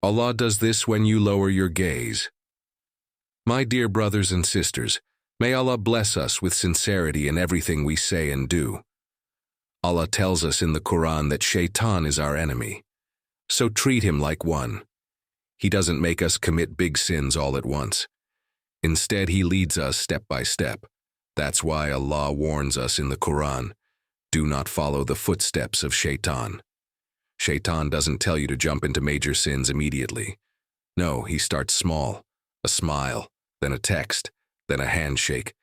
Allah does this when you lower your gaze. My dear brothers and sisters, may Allah bless us with sincerity in everything we say and do. Allah tells us in the Quran that Shaitan is our enemy, so treat him like one. He doesn't make us commit big sins all at once. Instead, he leads us step by step. That's why Allah warns us in the Quran, do not follow the footsteps of Shaitan. Shaitan doesn't tell you to jump into major sins immediately. No, he starts small, a smile, then a text, then a handshake,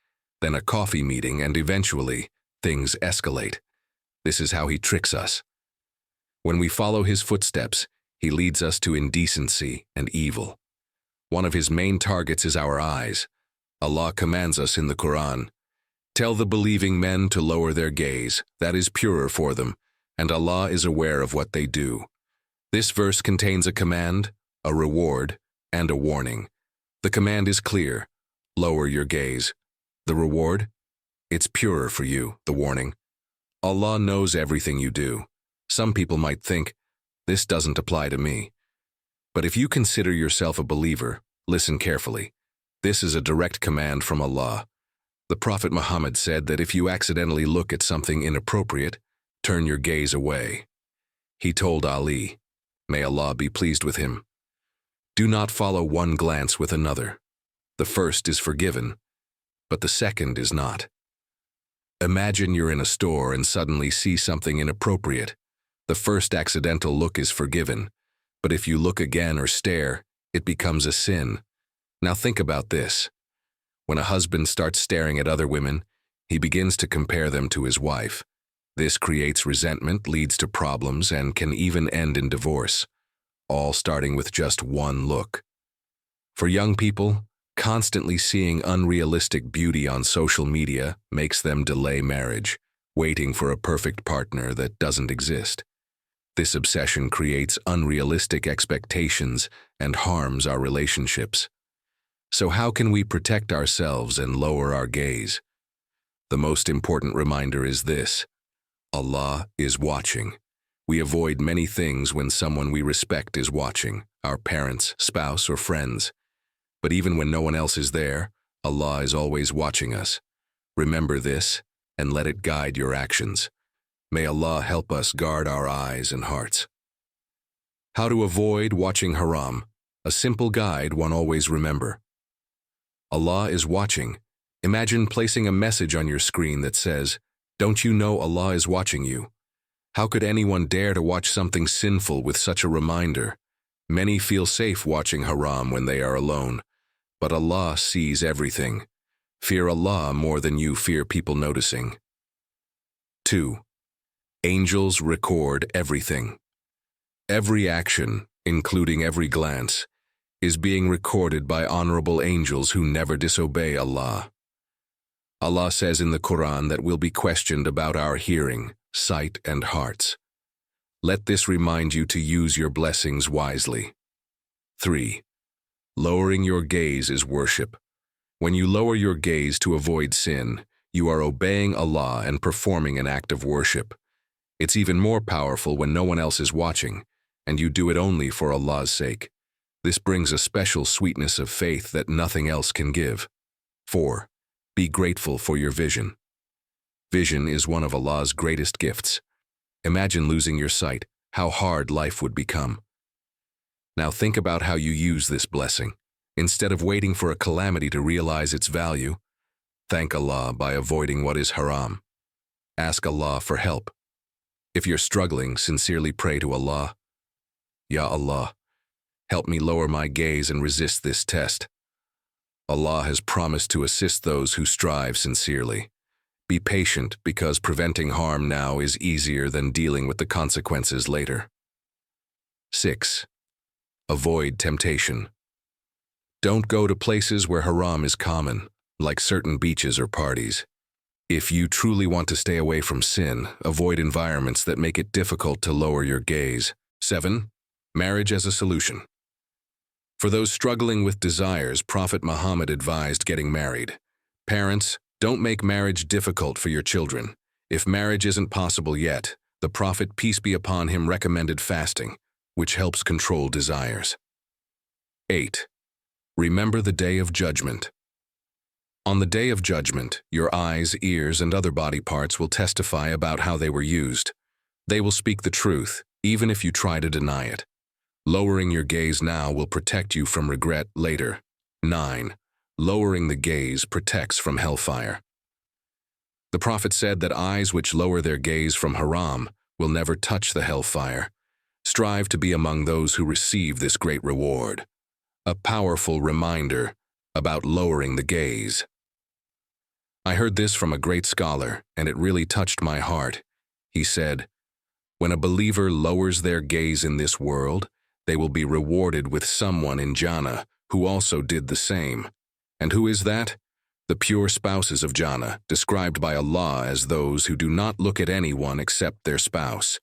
then a coffee meeting, and eventually, things escalate. This is how he tricks us. When we follow his footsteps, he leads us to indecency and evil. One of his main targets is our eyes. Allah commands us in the Quran, tell the believing men to lower their gaze, that is purer for them, and Allah is aware of what they do. This verse contains a command, a reward, and a warning. The command is clear, lower your gaze. The reward? It's purer for you, the warning. Allah knows everything you do. Some people might think, this doesn't apply to me. But if you consider yourself a believer, listen carefully. This is a direct command from Allah. The Prophet Muhammad said that if you accidentally look at something inappropriate, turn your gaze away. He told Ali, may Allah be pleased with him, do not follow one glance with another. The first is forgiven, but the second is not. Imagine you're in a store and suddenly see something inappropriate. The first accidental look is forgiven, but if you look again or stare, it becomes a sin. Now think about this. When a husband starts staring at other women, he begins to compare them to his wife. This creates resentment, leads to problems, and can even end in divorce, all starting with just one look. For young people, constantly seeing unrealistic beauty on social media makes them delay marriage, waiting for a perfect partner that doesn't exist. This obsession creates unrealistic expectations and harms our relationships. So how can we protect ourselves and lower our gaze? The most important reminder is this: Allah is watching. We avoid many things when someone we respect is watching, our parents, spouse, or friends. But even when no one else is there, Allah is always watching us. Remember this and let it guide your actions. May Allah help us guard our eyes and hearts. How to avoid watching haram. A simple guide one always remember. Allah is watching. Imagine placing a message on your screen that says, "Don't you know Allah is watching you?" How could anyone dare to watch something sinful with such a reminder? Many feel safe watching haram when they are alone, but Allah sees everything. Fear Allah more than you fear people noticing. 2. Angels record everything. Every action, including every glance, is being recorded by honorable angels who never disobey Allah. Allah says in the Quran that we'll be questioned about our hearing, sight, and hearts. Let this remind you to use your blessings wisely. 3. Lowering your gaze is worship. When you lower your gaze to avoid sin, you are obeying Allah and performing an act of worship. It's even more powerful when no one else is watching, and you do it only for Allah's sake. This brings a special sweetness of faith that nothing else can give. 4. Be grateful for your vision. Vision is one of Allah's greatest gifts. Imagine losing your sight, how hard life would become. Now think about how you use this blessing. Instead of waiting for a calamity to realize its value, thank Allah by avoiding what is haram. Ask Allah for help. If you're struggling, sincerely pray to Allah. Ya Allah, help me lower my gaze and resist this test. Allah has promised to assist those who strive sincerely. Be patient because preventing harm now is easier than dealing with the consequences later. 6. Avoid temptation. Don't go to places where haram is common, like certain beaches or parties. If you truly want to stay away from sin, avoid environments that make it difficult to lower your gaze. 7. Marriage as a solution. For those struggling with desires, Prophet Muhammad advised getting married. Parents, don't make marriage difficult for your children. If marriage isn't possible yet, the Prophet, peace be upon him, recommended fasting, which helps control desires. 8. Remember the day of judgment. On the day of judgment, your eyes, ears, and other body parts will testify about how they were used. They will speak the truth, even if you try to deny it. Lowering your gaze now will protect you from regret later. 9. Lowering the gaze protects from hellfire. The Prophet said that eyes which lower their gaze from haram will never touch the hellfire. Strive to be among those who receive this great reward. A powerful reminder about lowering the gaze. I heard this from a great scholar, and it really touched my heart. He said, "When a believer lowers their gaze in this world, they will be rewarded with someone in Jannah who also did the same." And who is that? The pure spouses of Jannah, described by Allah as those who do not look at anyone except their spouse.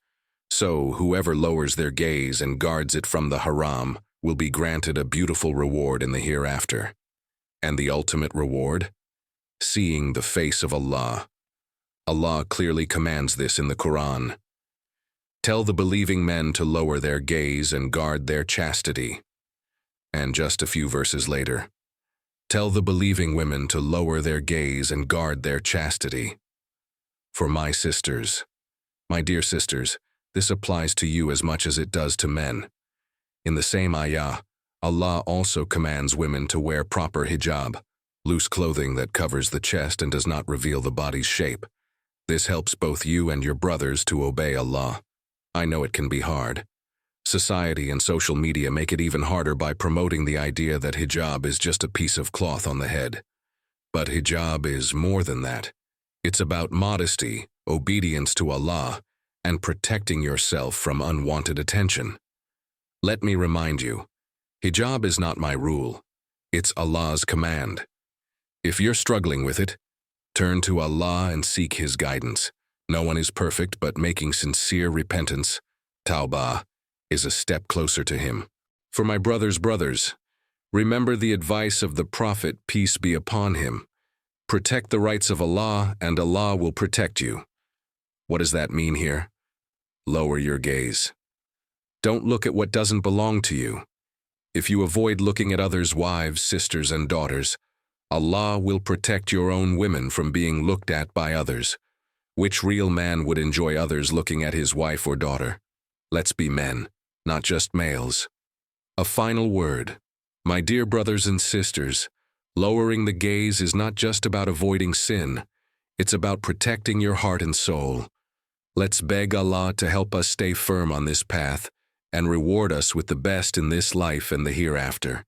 So, whoever lowers their gaze and guards it from the haram will be granted a beautiful reward in the hereafter. And the ultimate reward? Seeing the face of Allah. Allah clearly commands this in the Quran. Tell the believing men to lower their gaze and guard their chastity. And just a few verses later, tell the believing women to lower their gaze and guard their chastity. For my sisters, my dear sisters, this applies to you as much as it does to men. In the same ayah, Allah also commands women to wear proper hijab, loose clothing that covers the chest and does not reveal the body's shape. This helps both you and your brothers to obey Allah. I know it can be hard. Society and social media make it even harder by promoting the idea that hijab is just a piece of cloth on the head. But hijab is more than that. It's about modesty, obedience to Allah, and protecting yourself from unwanted attention. Let me remind you, hijab is not my rule. It's Allah's command. If you're struggling with it, turn to Allah and seek His guidance. No one is perfect, but making sincere repentance, tawbah, is a step closer to Him. For my brothers, remember the advice of the Prophet, peace be upon him. Protect the rights of Allah, and Allah will protect you. What does that mean here? Lower your gaze. Don't look at what doesn't belong to you. If you avoid looking at others' wives, sisters, and daughters, Allah will protect your own women from being looked at by others. Which real man would enjoy others looking at his wife or daughter? Let's be men, not just males. A final word. My dear brothers and sisters, lowering the gaze is not just about avoiding sin. It's about protecting your heart and soul. Let's beg Allah to help us stay firm on this path and reward us with the best in this life and the hereafter.